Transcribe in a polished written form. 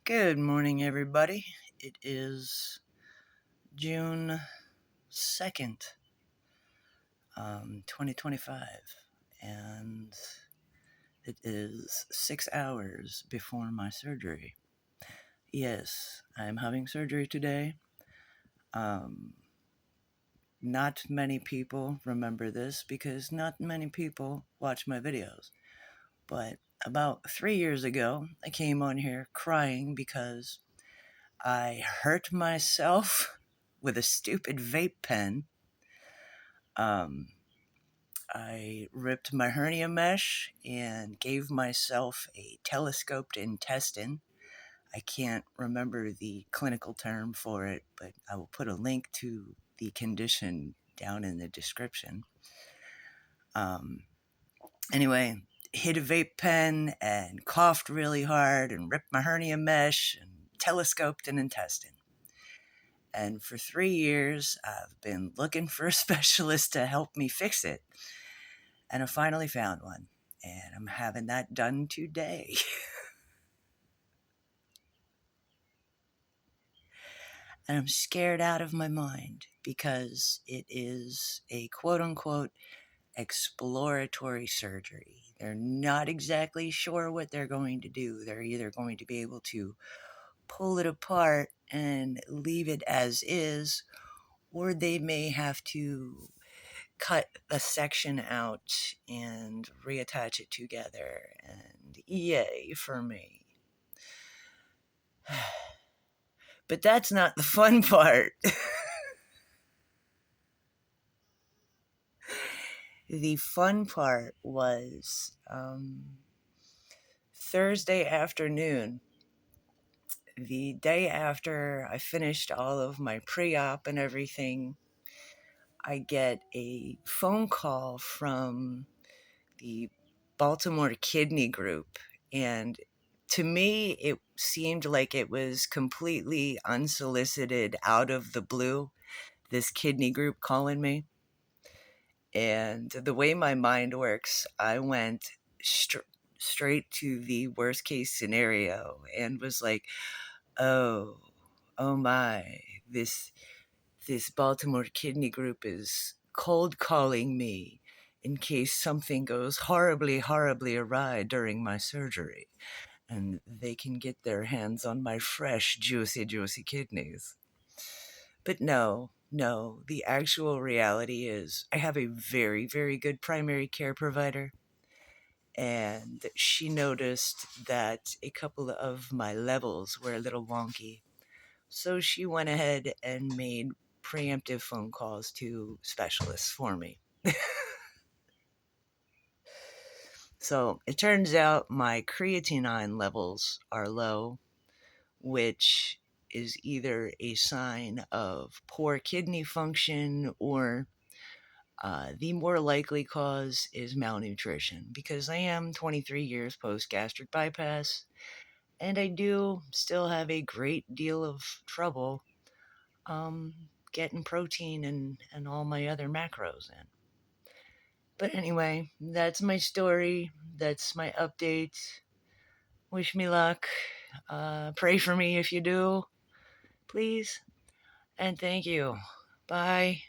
Good morning, everybody. It is June 2nd, 2025, and it is 6 hours before my surgery. Yes, I'm having surgery today. Not many people remember this because not many people watch my videos. But about 3 years ago, I came on here crying because I hurt myself with a stupid vape pen. I ripped my hernia mesh and gave myself a telescoped intestine. I can't remember the clinical term for it, but I will put a link to the condition down in the description. Anyway, hit a vape pen and coughed really hard and ripped my hernia mesh and telescoped an intestine. And for 3 years, I've been looking for a specialist to help me fix it. And I finally found one. And I'm having that done today. And I'm scared out of my mind because it is a quote-unquote exploratory surgery. They're not exactly sure what they're going to do. They're either going to be able to pull it apart and leave it as is, or they may have to cut a section out and reattach it together. And yay for me. But that's not the fun part. The fun part was Thursday afternoon, the day after I finished all of my pre-op and everything. I get a phone call from the Baltimore Kidney Group, and to me, it seemed like it was completely unsolicited, out of the blue, this kidney group calling me. And the way my mind works, I went straight to the worst case scenario and was like, oh my, this Baltimore Kidney Group is cold calling me in case something goes horribly, horribly awry during my surgery, and they can get their hands on my fresh, juicy, juicy kidneys. But no, the actual reality is I have a very, very good primary care provider, and she noticed that a couple of my levels were a little wonky. So she went ahead and made preemptive phone calls to specialists for me. So it turns out my creatinine levels are low, which is either a sign of poor kidney function or the more likely cause is malnutrition, because I am 23 years post gastric bypass and I do still have a great deal of trouble um, getting protein and all my other macros in. But anyway, that's my story. That's my update. Wish me luck. Pray for me if you do, please. And thank you. Bye.